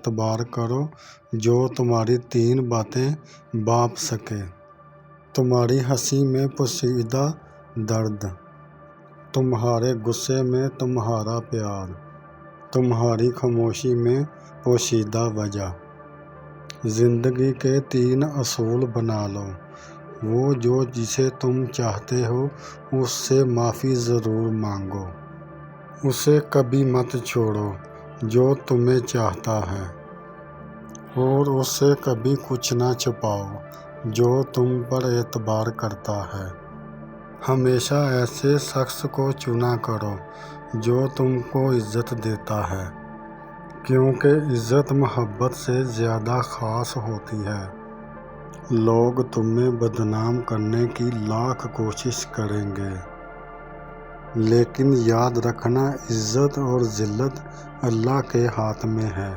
اعتبار کرو جو تمہاری 3 باتیں بانپ سکے، تمہاری ہنسی میں پوشیدہ درد، تمہارے غصے میں تمہارا پیار، تمہاری خاموشی میں پوشیدہ وجہ۔ زندگی کے 3 اصول بنا لو۔ وہ جسے تم چاہتے ہو اس سے معافی ضرور مانگو۔ اسے کبھی مت چھوڑو جو تمہیں چاہتا ہے، اور اس سے کبھی کچھ نہ چھپاؤ جو تم پر اعتبار کرتا ہے۔ ہمیشہ ایسے شخص کو چنا کرو جو تم کو عزت دیتا ہے، کیونکہ عزت محبت سے زیادہ خاص ہوتی ہے۔ لوگ تمہیں بدنام کرنے کی لاکھ کوشش کریں گے، لیکن یاد رکھنا عزت اور ذلت اللہ کے ہاتھ میں ہے۔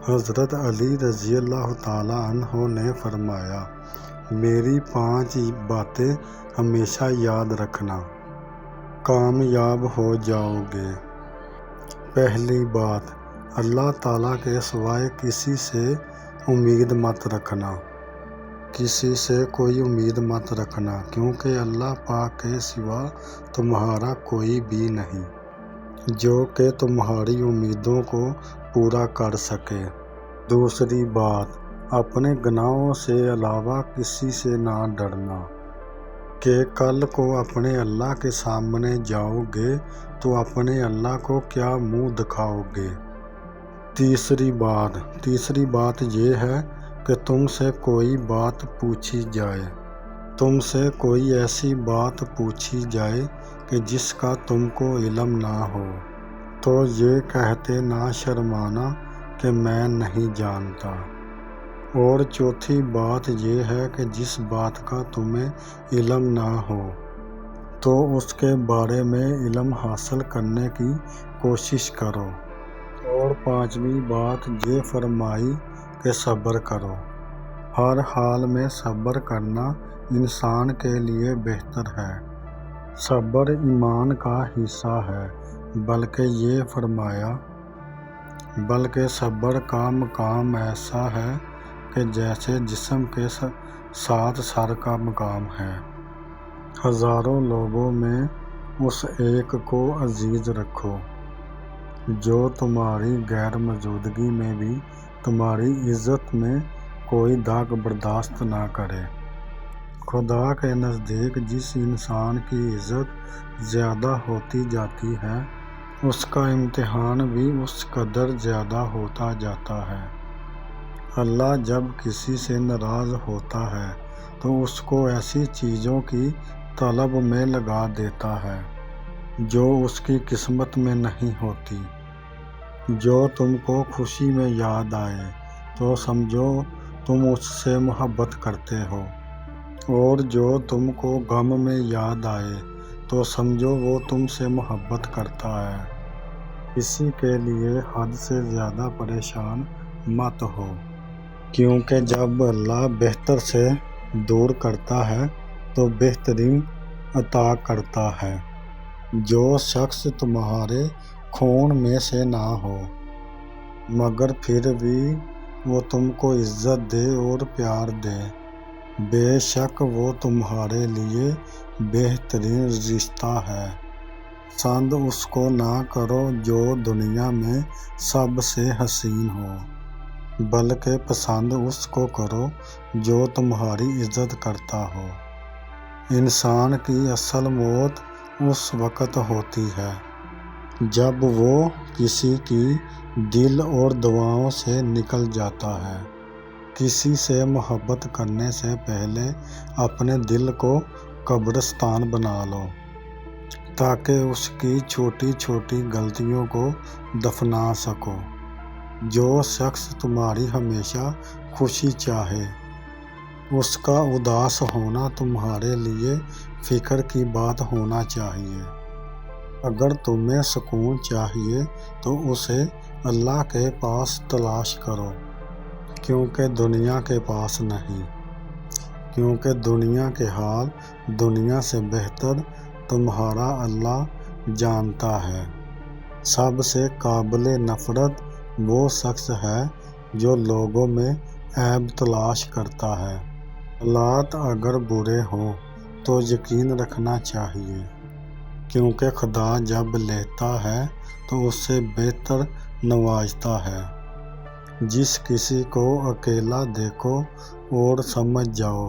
حضرت علی رضی اللہ تعالیٰ عنہ نے فرمایا، میری 5 باتیں ہمیشہ یاد رکھنا، کامیاب ہو جاؤ گے۔ پہلی بات، اللہ تعالیٰ کے سوائے کسی سے امید مت رکھنا۔ کسی سے کوئی امید مت رکھنا، کیونکہ اللہ پاک کے سوا تمہارا کوئی بھی نہیں جو کہ تمہاری امیدوں کو پورا کر سکے۔ دوسری بات، اپنے گناہوں سے علاوہ کسی سے نہ ڈرنا کہ کل کو اپنے اللہ کے سامنے جاؤ گے تو اپنے اللہ کو کیا منہ دکھاؤ گے۔ تیسری بات یہ ہے کہ تم سے کوئی بات پوچھی جائے، تم سے کوئی ایسی بات پوچھی جائے کہ جس کا تم کو علم نہ ہو، تو یہ کہتے نہ شرمانا کہ میں نہیں جانتا۔ اور چوتھی بات یہ ہے کہ جس بات کا تمہیں علم نہ ہو تو اس کے بارے میں علم حاصل کرنے کی کوشش کرو۔ اور 5ویں بات یہ فرمائی کہ صبر کرو۔ ہر حال میں صبر کرنا انسان کے لیے بہتر ہے۔ صبر ایمان کا حصہ ہے، بلکہ یہ فرمایا، بلکہ صبر کا مقام ایسا ہے کہ جیسے جسم کے ساتھ سر کا مقام ہے۔ ہزاروں لوگوں میں اس ایک کو عزیز رکھو جو تمہاری غیر موجودگی میں بھی تمہاری عزت میں کوئی داغ برداشت نہ کرے۔ خدا کے نزدیک جس انسان کی عزت زیادہ ہوتی جاتی ہے، اس کا امتحان بھی اس قدر زیادہ ہوتا جاتا ہے۔ اللہ جب کسی سے ناراض ہوتا ہے تو اس کو ایسی چیزوں کی طلب میں لگا دیتا ہے جو اس کی قسمت میں نہیں ہوتی۔ جو تم کو خوشی میں یاد آئے تو سمجھو تم اس سے محبت کرتے ہو، اور جو تم کو غم میں یاد آئے تو سمجھو وہ تم سے محبت کرتا ہے۔ کسی کے لیے حد سے زیادہ پریشان مت ہو، کیونکہ جب اللہ بہتر سے دور کرتا ہے تو بہترین عطا کرتا ہے۔ جو شخص تمہارے خون میں سے نہ ہو مگر پھر بھی وہ تم کو عزت دے اور پیار دے، بے شک وہ تمہارے لیے بہترین رشتہ ہے۔ پسند اس کو نہ کرو جو دنیا میں سب سے حسین ہو، بلکہ پسند اس کو کرو جو تمہاری عزت کرتا ہو۔ انسان کی اصل موت اس وقت ہوتی ہے جب وہ کسی کی دل اور دعاؤں سے نکل جاتا ہے۔ کسی سے محبت کرنے سے پہلے اپنے دل کو قبرستان بنا لو تاکہ اس کی چھوٹی چھوٹی غلطیوں کو دفنا سکو۔ جو شخص تمہاری ہمیشہ خوشی چاہے، اس کا اداس ہونا تمہارے لیے فکر کی بات ہونا چاہیے۔ اگر تمہیں سکون چاہیے تو اسے اللہ کے پاس تلاش کرو، کیونکہ دنیا کے پاس نہیں، کیونکہ دنیا کے حال دنیا سے بہتر تمہارا اللہ جانتا ہے۔ سب سے قابل نفرت وہ شخص ہے جو لوگوں میں عیب تلاش کرتا ہے۔ حالات اگر برے ہوں تو یقین رکھنا چاہیے، کیونکہ خدا جب لیتا ہے تو اس سے بہتر نوازتا ہے۔ جس کسی کو اکیلا دیکھو اور سمجھ جاؤ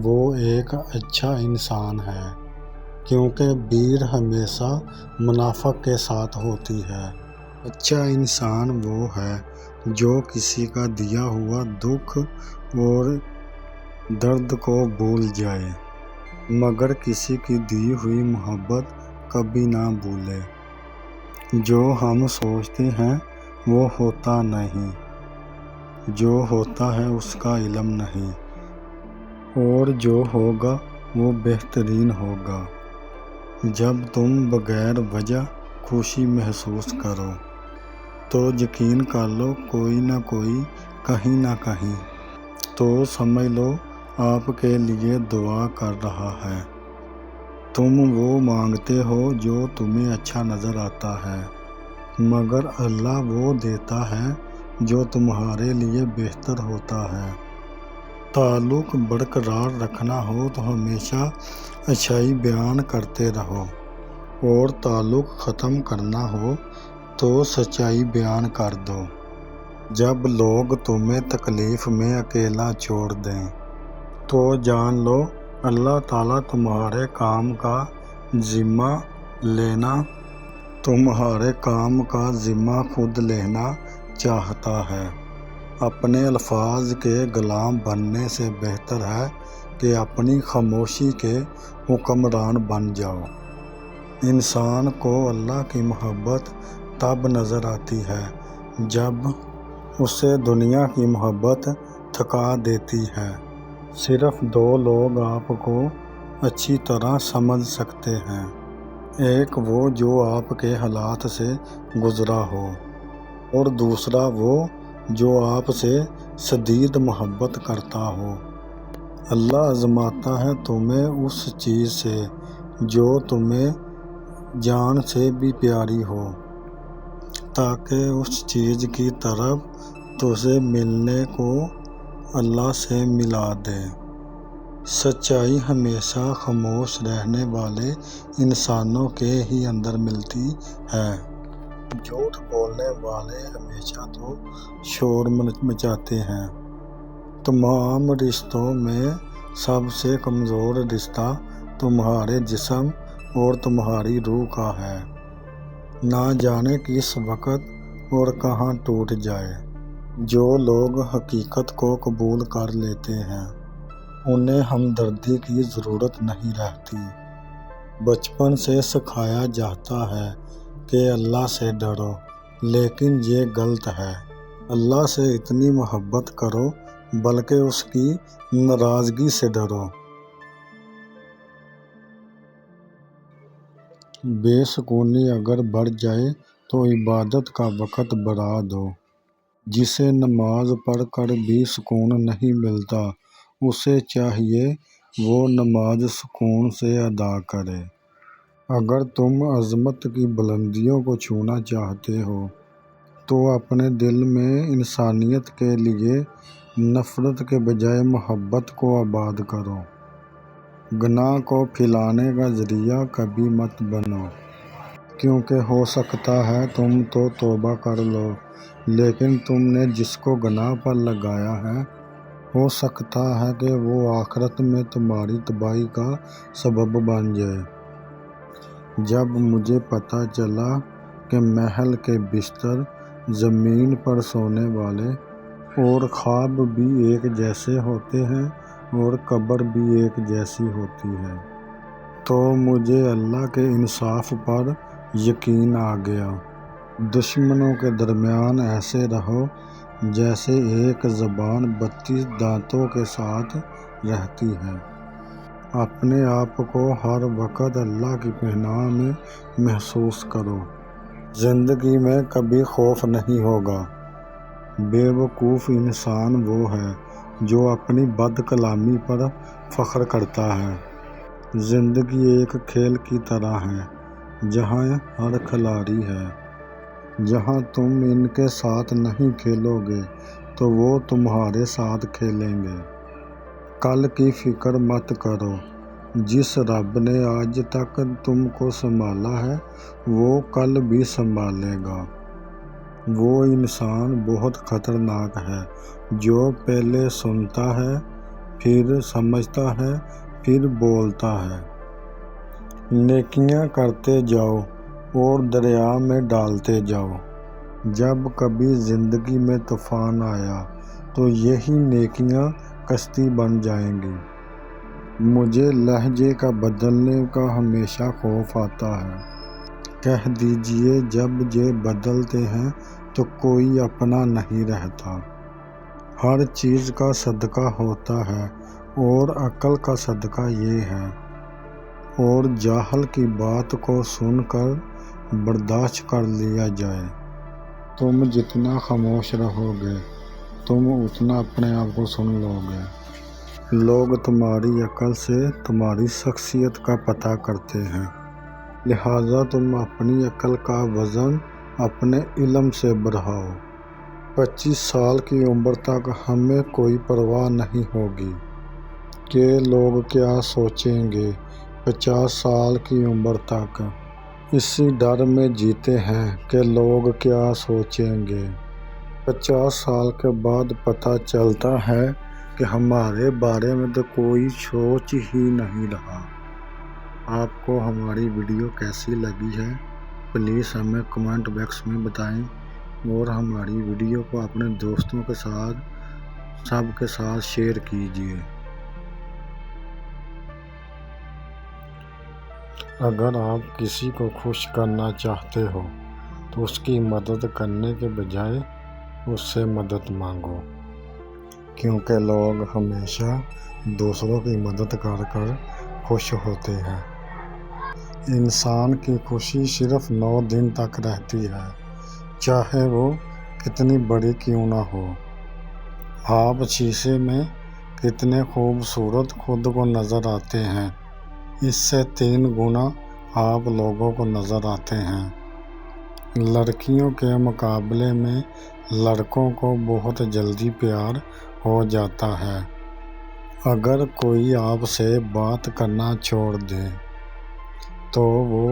وہ ایک اچھا انسان ہے، کیونکہ بھیڑ ہمیشہ منافق کے ساتھ ہوتی ہے۔ اچھا انسان وہ ہے جو کسی کا دیا ہوا دکھ اور درد کو بھول جائے، مگر کسی کی دی ہوئی محبت کبھی نہ بھولے۔ جو ہم سوچتے ہیں وہ ہوتا نہیں، جو ہوتا ہے اس کا علم نہیں، اور جو ہوگا وہ بہترین ہوگا۔ جب تم بغیر وجہ خوشی محسوس کرو تو یقین کر لو کوئی نہ کوئی کہیں نہ کہیں تو سمجھ لو آپ کے لیے دعا کر رہا ہے۔ تم وہ مانگتے ہو جو تمہیں اچھا نظر آتا ہے، مگر اللہ وہ دیتا ہے جو تمہارے لیے بہتر ہوتا ہے۔ تعلق برقرار رکھنا ہو تو ہمیشہ اچھائی بیان کرتے رہو، اور تعلق ختم کرنا ہو تو سچائی بیان کر دو۔ جب لوگ تمہیں تکلیف میں اکیلا چھوڑ دیں تو جان لو اللہ تعالیٰ تمہارے کام کا ذمہ خود لینا چاہتا ہے۔ اپنے الفاظ کے غلام بننے سے بہتر ہے کہ اپنی خاموشی کے حکمران بن جاؤ۔ انسان کو اللہ کی محبت تب نظر آتی ہے جب اسے دنیا کی محبت تھکا دیتی ہے۔ صرف دو لوگ آپ کو اچھی طرح سمجھ سکتے ہیں، ایک وہ جو آپ کے حالات سے گزرا ہو، اور دوسرا وہ جو آپ سے شدید محبت کرتا ہو۔ اللہ آزماتا ہے تمہیں اس چیز سے جو تمہیں جان سے بھی پیاری ہو، تاکہ اس چیز کی طرف تجھے ملنے کو اللہ سے ملا دے۔ سچائی ہمیشہ خاموش رہنے والے انسانوں کے ہی اندر ملتی ہے۔ جھوٹ بولنے والے ہمیشہ تو شور مچاتے ہیں۔ تمام رشتوں میں سب سے کمزور رشتہ تمہارے جسم اور تمہاری روح کا ہے۔ نہ جانے کس وقت اور کہاں ٹوٹ جائے۔ جو لوگ حقیقت کو قبول کر لیتے ہیں انہیں ہمدردی کی ضرورت نہیں رہتی۔ بچپن سے سکھایا جاتا ہے کہ اللہ سے ڈرو، لیکن یہ غلط ہے۔ اللہ سے اتنی محبت کرو بلکہ اس کی ناراضگی سے ڈرو۔ بے سکونی اگر بڑھ جائے تو عبادت کا وقت بڑھا دو۔ جسے نماز پڑھ کر بھی سکون نہیں ملتا اسے چاہیے وہ نماز سکون سے ادا کرے۔ اگر تم عظمت کی بلندیوں کو چھونا چاہتے ہو تو اپنے دل میں انسانیت کے لیے نفرت کے بجائے محبت کو آباد کرو۔ گناہ کو پھیلانے کا ذریعہ کبھی مت بنو، کیونکہ ہو سکتا ہے تم تو توبہ کر لو، لیکن تم نے جس کو گناہ پر لگایا ہے ہو سکتا ہے کہ وہ آخرت میں تمہاری تباہی کا سبب بن جائے۔ جب مجھے پتہ چلا کہ محل کے بستر، زمین پر سونے والے اور خواب بھی ایک جیسے ہوتے ہیں اور قبر بھی ایک جیسی ہوتی ہے تو مجھے اللہ کے انصاف پر یقین آ گیا۔ دشمنوں کے درمیان ایسے رہو جیسے ایک زبان 32 دانتوں کے ساتھ رہتی ہے۔ اپنے آپ کو ہر وقت اللہ کی پناہ میں محسوس کرو۔ زندگی میں کبھی خوف نہیں ہوگا۔ بے وقوف انسان وہ ہے جو اپنی بد کلامی پر فخر کرتا ہے۔ زندگی ایک کھیل کی طرح ہے جہاں ہر کھلاڑی ہے۔ جہاں تم ان کے ساتھ نہیں کھیلو گے تو وہ تمہارے ساتھ کھیلیں گے۔ کل کی فکر مت کرو، جس رب نے آج تک تم کو سنبھالا ہے وہ کل بھی سنبھالے گا۔ وہ انسان بہت خطرناک ہے جو پہلے سنتا ہے، پھر سمجھتا ہے، پھر بولتا ہے۔ نیکیاں کرتے جاؤ اور دریا میں ڈالتے جاؤ۔ جب کبھی زندگی میں طوفان آیا تو یہی نیکیاں کشتی بن جائیں گی۔ مجھے لہجے کا بدلنے کا ہمیشہ خوف آتا ہے۔ کہہ دیجئے جب یہ بدلتے ہیں تو کوئی اپنا نہیں رہتا۔ ہر چیز کا صدقہ ہوتا ہے اور عقل کا صدقہ یہ ہے، اور جاہل کی بات کو سن کر برداشت کر لیا جائے۔ تم جتنا خاموش رہو گے تم اتنا اپنے آپ کو سن لو گے۔ لوگ تمہاری عقل سے تمہاری شخصیت کا پتہ کرتے ہیں، لہٰذا تم اپنی عقل کا وزن اپنے علم سے بڑھاؤ۔ 25 سال کی عمر تک ہمیں کوئی پرواہ نہیں ہوگی کہ لوگ کیا سوچیں گے۔ 50 سال کی عمر تک اسی ڈر میں جیتے ہیں کہ لوگ کیا سوچیں گے۔ 50 سال کے بعد پتہ چلتا ہے کہ ہمارے بارے میں تو کوئی سوچ ہی نہیں رہا۔ آپ کو ہماری ویڈیو کیسی لگی ہے پلیز ہمیں کمنٹ باکس میں بتائیں، اور ہماری ویڈیو کو اپنے دوستوں کے ساتھ سب کے ساتھ شیئر کیجیے۔ اگر آپ کسی کو خوش کرنا چاہتے ہو تو اس کی مدد کرنے کے بجائے اس سے مدد مانگو، کیونکہ لوگ ہمیشہ دوسروں کی مدد کر کر خوش ہوتے ہیں۔ انسان کی خوشی صرف 9 دن تک رہتی ہے، چاہے وہ کتنی بڑی کیوں نہ ہو۔ آپ شیشے میں کتنے خوبصورت خود کو نظر آتے ہیں، اس سے 3 گنا آپ لوگوں کو نظر آتے ہیں۔ لڑکیوں کے مقابلے میں لڑکوں کو بہت جلدی پیار ہو جاتا ہے۔ اگر کوئی آپ سے بات کرنا چھوڑ دے تو وہ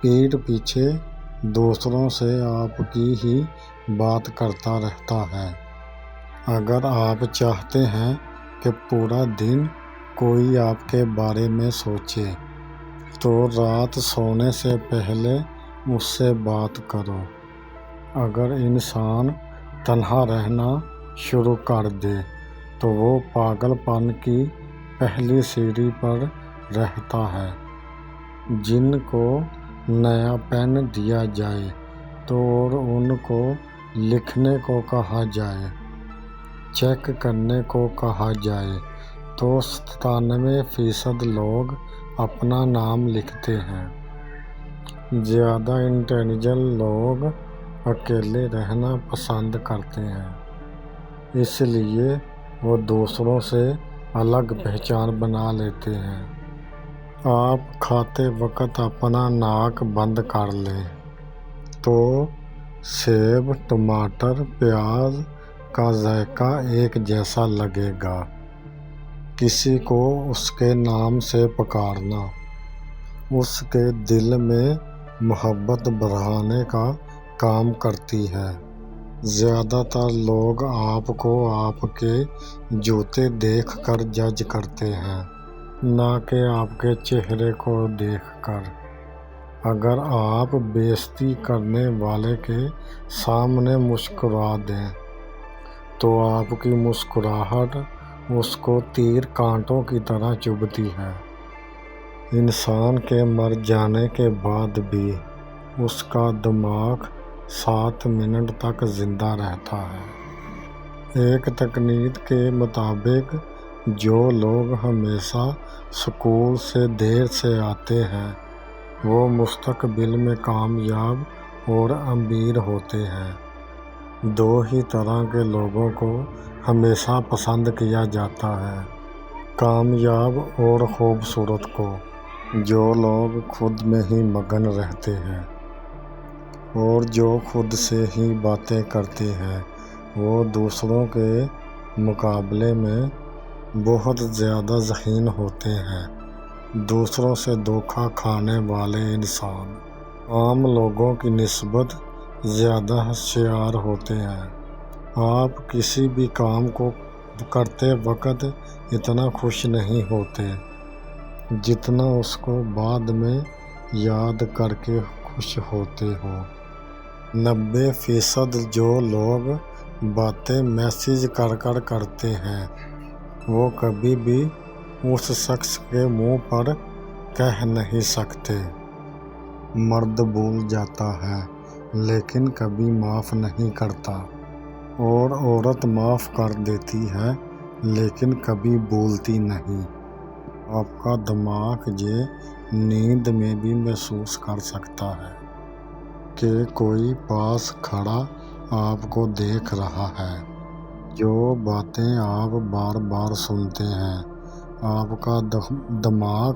پیٹھ پیچھے دوسروں سے آپ کی ہی بات کرتا رہتا ہے۔ اگر آپ چاہتے ہیں کہ پورا دن کوئی آپ کے بارے میں سوچے تو رات سونے سے پہلے اس سے بات کرو۔ اگر انسان تنہا رہنا شروع کر دے تو وہ پاگل پن کی پہلی سیڑھی پر رہتا ہے۔ جن کو نیا پین دیا جائے تو اور ان کو لکھنے کو کہا جائے، چیک کرنے کو کہا جائے تو 97% لوگ اپنا نام لکھتے ہیں۔ زیادہ انٹیلیجنٹ لوگ اکیلے رہنا پسند کرتے ہیں، اس لیے وہ دوسروں سے الگ پہچان بنا لیتے ہیں۔ آپ کھاتے وقت اپنا ناک بند کر لیں تو سیب، ٹماٹر، پیاز کا ذائقہ ایک جیسا لگے گا۔ کسی کو اس کے نام سے پکارنا اس کے دل میں محبت بڑھانے کا کام کرتی ہے۔ زیادہ تر لوگ آپ کو آپ کے جوتے دیکھ کر جج کرتے ہیں، نہ کہ آپ کے چہرے کو دیکھ کر۔ اگر آپ بے عزتی کرنے والے کے سامنے مسکرا دیں تو آپ کی مسکراہٹ اس کو تیر کانٹوں کی طرح چبھتی ہے۔ انسان کے مر جانے کے بعد بھی اس کا دماغ 7 منٹ تک زندہ رہتا ہے۔ ایک تکنیک کے مطابق جو لوگ ہمیشہ اسکول سے دیر سے آتے ہیں وہ مستقبل میں کامیاب اور امیر ہوتے ہیں۔ 2 ہی طرح کے لوگوں کو ہمیشہ پسند کیا جاتا ہے، کامیاب اور خوبصورت کو۔ جو لوگ خود میں ہی مگن رہتے ہیں اور جو خود سے ہی باتیں کرتے ہیں وہ دوسروں کے مقابلے میں بہت زیادہ ذہین ہوتے ہیں۔ دوسروں سے دھوکہ کھانے والے انسان عام لوگوں کی نسبت زیادہ ہوشیار ہوتے ہیں۔ آپ کسی بھی کام کو کرتے وقت اتنا خوش نہیں ہوتے جتنا اس کو بعد میں یاد کر کے خوش ہوتے ہو۔ 90% جو لوگ باتیں میسج کر کرتے ہیں وہ کبھی بھی اس شخص کے منہ پر کہہ نہیں سکتے۔ مرد بھول جاتا ہے لیکن کبھی معاف نہیں کرتا، اور عورت معاف کر دیتی ہے لیکن کبھی بھولتی نہیں۔ آپ کا دماغ یہ نیند میں بھی محسوس کر سکتا ہے کہ کوئی پاس کھڑا آپ کو دیکھ رہا ہے۔ جو باتیں آپ بار بار سنتے ہیں، آپ کا دماغ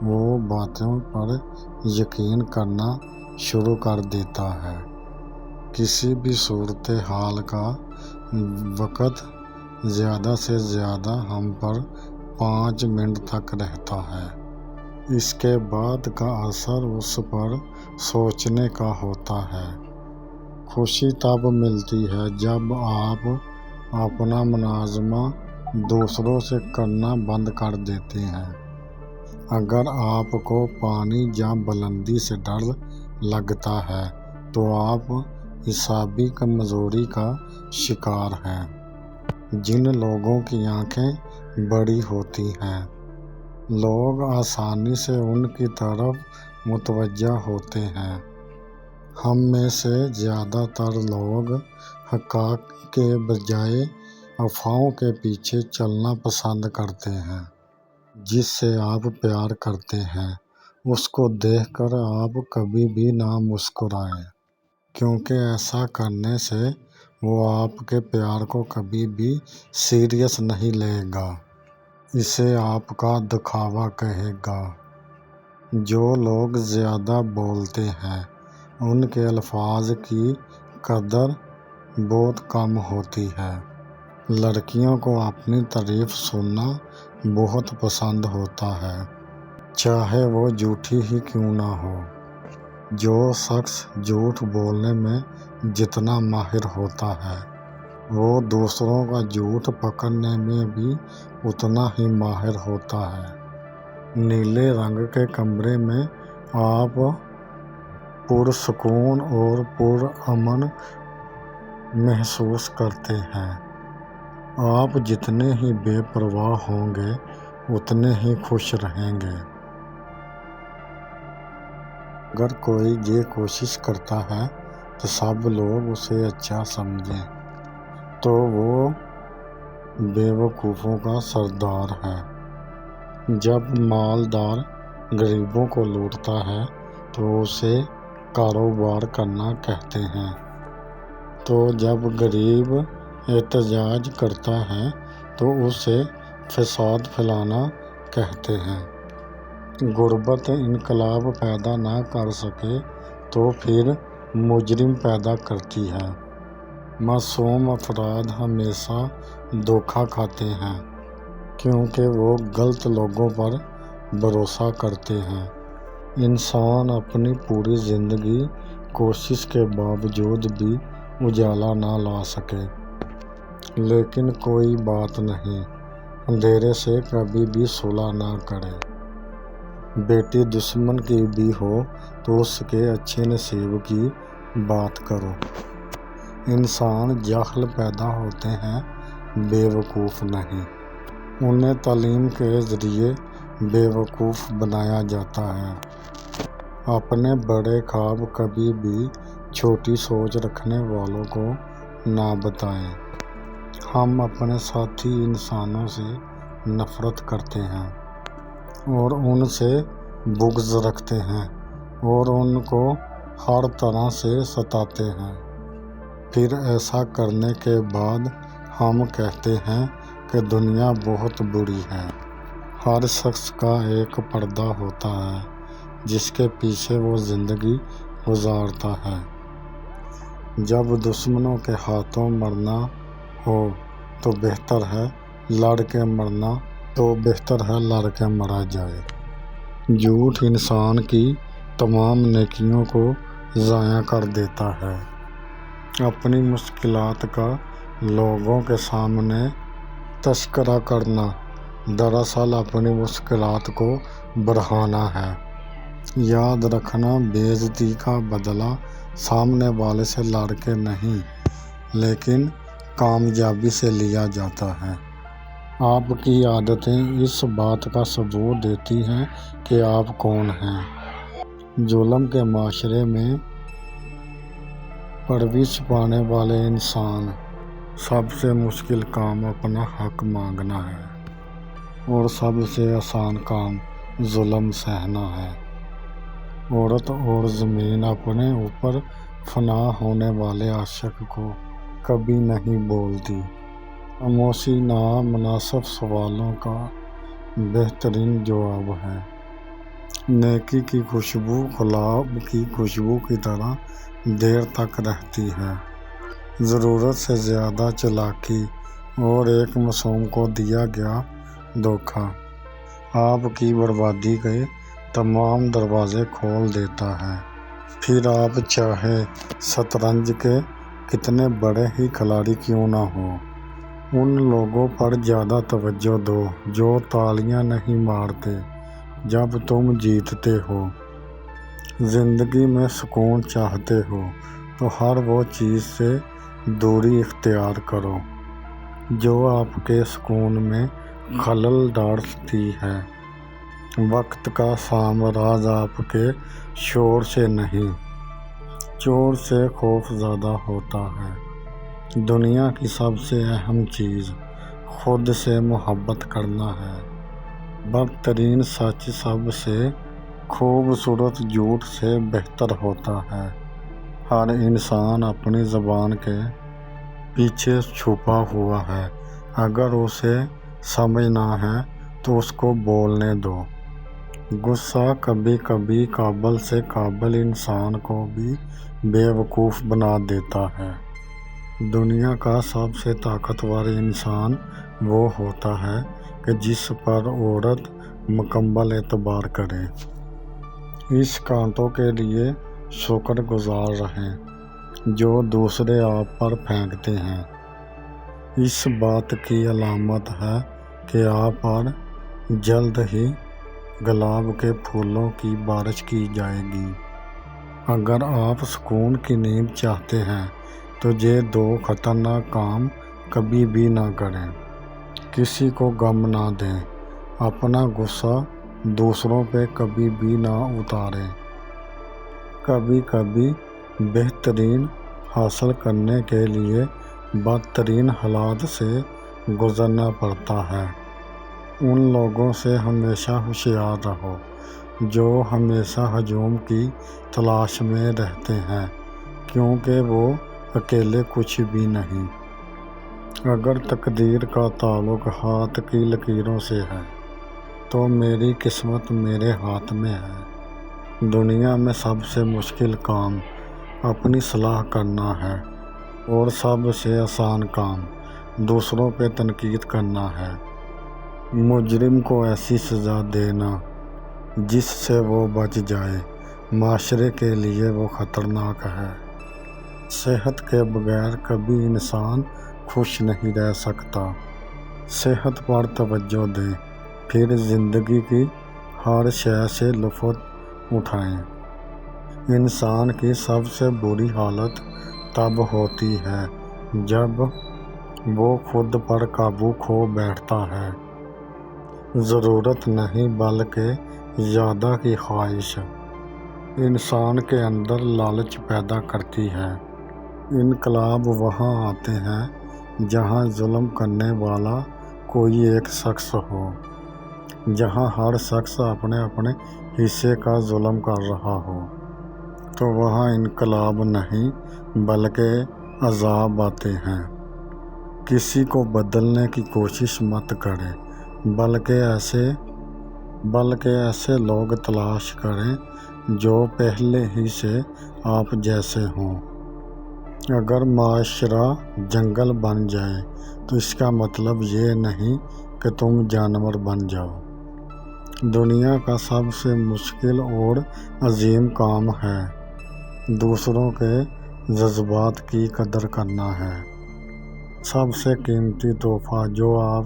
وہ باتوں پر یقین کرنا شروع کر دیتا ہے۔ کسی بھی صورتحال کا وقت زیادہ سے زیادہ ہم پر 5 منٹ تک رہتا ہے۔ اس کے بعد کا اثر اس پر سوچنے کا ہوتا ہے۔ خوشی تب ملتی ہے جب آپ اپنا مناظرہ دوسروں سے کرنا بند کر دیتے ہیں۔ اگر آپ کو پانی یا بلندی سے ڈر لگتا ہے تو آپ اعصابی کمزوری کا شکار ہیں۔ جن لوگوں کی آنکھیں بڑی ہوتی ہیں، لوگ آسانی سے ان کی طرف متوجہ ہوتے ہیں۔ ہم میں سے زیادہ تر لوگ حقائق کے بجائے افواہوں کے پیچھے چلنا پسند کرتے ہیں۔ جس سے آپ پیار کرتے ہیں اس کو دیکھ کر آپ کبھی بھی نہ مسکرائیں، کیونکہ ایسا کرنے سے وہ آپ کے پیار کو کبھی بھی سیریس نہیں لے گا، اسے آپ کا دکھاوا کہے گا۔ جو لوگ زیادہ بولتے ہیں ان کے الفاظ کی قدر بہت کم ہوتی ہے۔ لڑکیوں کو اپنی تعریف سننا بہت پسند ہوتا ہے، چاہے وہ جھوٹی ہی کیوں نہ ہو۔ جو شخص جھوٹ بولنے میں جتنا ماہر ہوتا ہے وہ دوسروں کا جھوٹ پکڑنے میں بھی اتنا ہی ماہر ہوتا ہے۔ نیلے رنگ کے کمرے میں آپ پرسکون اور پرامن محسوس کرتے ہیں۔ آپ جتنے ہی بے پرواہ ہوں گے اتنے ہی خوش رہیں گے۔ اگر کوئی یہ کوشش کرتا ہے کہ سب لوگ اسے اچھا سمجھیں تو وہ بیوقوفوں کا سردار ہے۔ جب مالدار غریبوں کو لوٹتا ہے تو اسے کاروبار کرنا کہتے ہیں، تو جب غریب احتجاج کرتا ہے تو اسے فساد پھیلانا کہتے ہیں۔ غربت انقلاب پیدا نہ کر سکے تو پھر مجرم پیدا کرتی ہے۔ معصوم افراد ہمیشہ دھوکہ کھاتے ہیں کیونکہ وہ غلط لوگوں پر بھروسہ کرتے ہیں۔ انسان اپنی پوری زندگی کوشش کے باوجود بھی اجالا نہ لا سکے، لیکن کوئی بات نہیں، اندھیرے سے کبھی بھی صلح نہ کرے۔ بیٹی دشمن کی بھی ہو تو اس کے اچھے نصیب کی بات کرو۔ انسان جاہل پیدا ہوتے ہیں، بیوقوف نہیں۔ انہیں تعلیم کے ذریعے بیوقوف بنایا جاتا ہے۔ اپنے بڑے خواب کبھی بھی چھوٹی سوچ رکھنے والوں کو نہ بتائیں۔ ہم اپنے ساتھی انسانوں سے نفرت کرتے ہیں اور ان سے بغض رکھتے ہیں اور ان کو ہر طرح سے ستاتے ہیں۔ پھر ایسا کرنے کے بعد ہم کہتے ہیں کہ دنیا بہت بری ہے۔ ہر شخص کا ایک پردہ ہوتا ہے جس کے پیچھے وہ زندگی گزارتا ہے۔ جب دشمنوں کے ہاتھوں مرنا ہو تو بہتر ہے لڑ کے مرنا مرا جائے۔ جھوٹ انسان کی تمام نیکیوں کو ضائع کر دیتا ہے۔ اپنی مشکلات کا لوگوں کے سامنے تذکرہ کرنا دراصل اپنی مشکلات کو بڑھانا ہے۔ یاد رکھنا، بے عزتی کا بدلہ سامنے والے سے لڑ کے نہیں لیکن کامیابی سے لیا جاتا ہے۔ آپ کی عادتیں اس بات کا ثبوت دیتی ہیں کہ آپ کون ہیں۔ ظلم کے معاشرے میں پرورش پانے والے انسان سب سے مشکل کام اپنا حق مانگنا ہے اور سب سے آسان کام ظلم سہنا ہے۔ عورت اور زمین اپنے اوپر فنا ہونے والے عاشق کو کبھی نہیں بولتی۔ خاموشی نامناسب سوالوں کا بہترین جواب ہے۔ نیکی کی خوشبو گلاب کی خوشبو کی طرح دیر تک رہتی ہے۔ ضرورت سے زیادہ چالاکی اور ایک معصوم کو دیا گیا دھوکہ آپ کی بربادی کے تمام دروازے کھول دیتا ہے۔ پھر آپ چاہے شطرنج کے کتنے بڑے ہی کھلاڑی کیوں نہ ہوں، ان لوگوں پر زیادہ توجہ دو جو تالیاں نہیں مارتے جب تم جیتتے ہو۔ زندگی میں سکون چاہتے ہو تو ہر وہ چیز سے دوری اختیار کرو جو آپ کے سکون میں خلل ڈالتی ہے۔ وقت کا سامراج آپ کے شور سے نہیں، چور سے خوف زدہ ہوتا ہے۔ دنیا کی سب سے اہم چیز خود سے محبت کرنا ہے۔ بدترین سچ سب سے خوبصورت جھوٹ سے بہتر ہوتا ہے۔ ہر انسان اپنی زبان کے پیچھے چھپا ہوا ہے۔ اگر اسے سمجھنا ہے تو اس کو بولنے دو۔ غصہ کبھی کبھی قابل سے قابل انسان کو بھی بے وقوف بنا دیتا ہے۔ دنیا کا سب سے طاقتور انسان وہ ہوتا ہے کہ جس پر عورت مکمل اعتبار کرے۔ اس کانٹوں کے لیے شکر گزار رہیں جو دوسرے آپ پر پھینکتے ہیں۔ اس بات کی علامت ہے کہ آپ پر جلد ہی گلاب کے پھولوں کی بارش کی جائے گی۔ اگر آپ سکون کی نیند چاہتے ہیں تو یہ دو خطرناک کام کبھی بھی نہ کریں۔ کسی کو غم نہ دیں، اپنا غصہ دوسروں پہ کبھی بھی نہ اتاریں۔ کبھی کبھی بہترین حاصل کرنے کے لیے بدترین حالات سے گزرنا پڑتا ہے۔ ان لوگوں سے ہمیشہ ہوشیار رہو جو ہمیشہ ہجوم کی تلاش میں رہتے ہیں کیونکہ وہ اکیلے کچھ بھی نہیں۔ اگر تقدیر کا تعلق ہاتھ کی لکیروں سے ہے تو میری قسمت میرے ہاتھ میں ہے۔ دنیا میں سب سے مشکل کام اپنی صلاح کرنا ہے اور سب سے آسان کام دوسروں پہ تنقید کرنا ہے۔ مجرم کو ایسی سزا دینا جس سے وہ بچ جائے معاشرے کے لیے وہ خطرناک ہے۔ صحت کے بغیر کبھی انسان خوش نہیں رہ سکتا۔ صحت پر توجہ دیں، پھر زندگی کی ہر شے سے لطف اٹھائیں۔ انسان کی سب سے بری حالت تب ہوتی ہے جب وہ خود پر قابو کھو بیٹھتا ہے۔ ضرورت نہیں بلکہ زیادہ کی خواہش انسان کے اندر لالچ پیدا کرتی ہے۔ انقلاب وہاں آتے ہیں جہاں ظلم کرنے والا کوئی ایک شخص ہو، جہاں ہر شخص اپنے اپنے حصے کا ظلم کر رہا ہو، تو وہاں انقلاب نہیں بلکہ عذاب آتے ہیں۔ کسی کو بدلنے کی کوشش مت کریں بلکہ ایسے لوگ تلاش کریں جو پہلے ہی سے آپ جیسے ہوں۔ اگر معاشرہ جنگل بن جائے تو اس کا مطلب یہ نہیں کہ تم جانور بن جاؤ۔ دنیا کا سب سے مشکل اور عظیم کام ہے دوسروں کے جذبات کی قدر کرنا ہے۔ سب سے قیمتی تحفہ جو آپ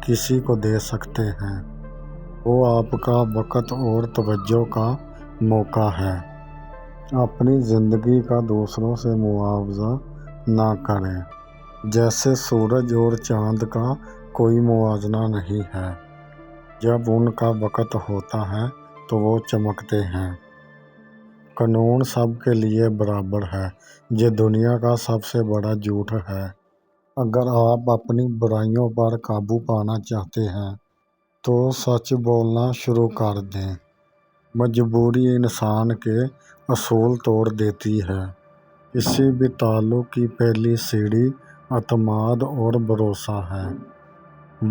کسی کو دے سکتے ہیں وہ آپ کا وقت اور توجہ کا موقع ہے۔ اپنی زندگی کا دوسروں سے موازنہ نہ کریں۔ جیسے سورج اور چاند کا کوئی موازنہ نہیں ہے۔ جب ان کا وقت ہوتا ہے تو وہ چمکتے ہیں۔ قانون سب کے لیے برابر ہے یہ دنیا کا سب سے بڑا جھوٹ ہے۔ اگر آپ اپنی برائیوں پر قابو پانا چاہتے ہیں تو سچ بولنا شروع کر دیں۔ مجبوری انسان کے اصول توڑ دیتی ہے۔ کسی بھی تعلق کی پہلی سیڑھی اعتماد اور بھروسہ ہے۔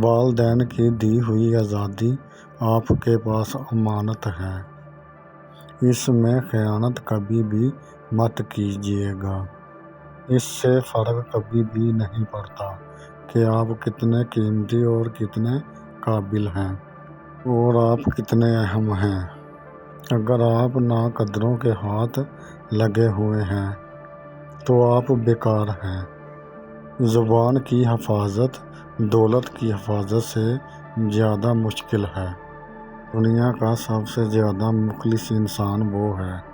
والدین کی دی ہوئی آزادی آپ کے پاس امانت ہے۔ اس میں خیانت کبھی بھی مت کیجیے گا۔ اس سے فرق کبھی بھی نہیں پڑتا کہ آپ کتنے قیمتی اور کتنے قابل ہیں اور آپ کتنے اہم ہیں۔ اگر آپ ناقدروں کے ہاتھ لگے ہوئے ہیں تو آپ بیکار ہیں۔ زبان کی حفاظت دولت کی حفاظت سے زیادہ مشکل ہے۔ دنیا کا سب سے زیادہ مخلص انسان وہ ہے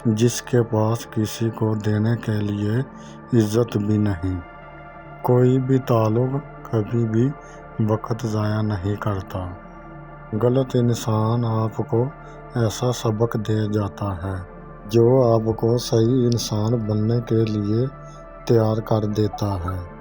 جس کے پاس کسی کو دینے کے لیے عزت بھی نہیں۔ کوئی بھی تعلق کبھی بھی وقت ضائع نہیں کرتا۔ غلط انسان آپ کو ایسا سبق دے جاتا ہے جو آپ کو صحیح انسان بننے کے لیے تیار کر دیتا ہے۔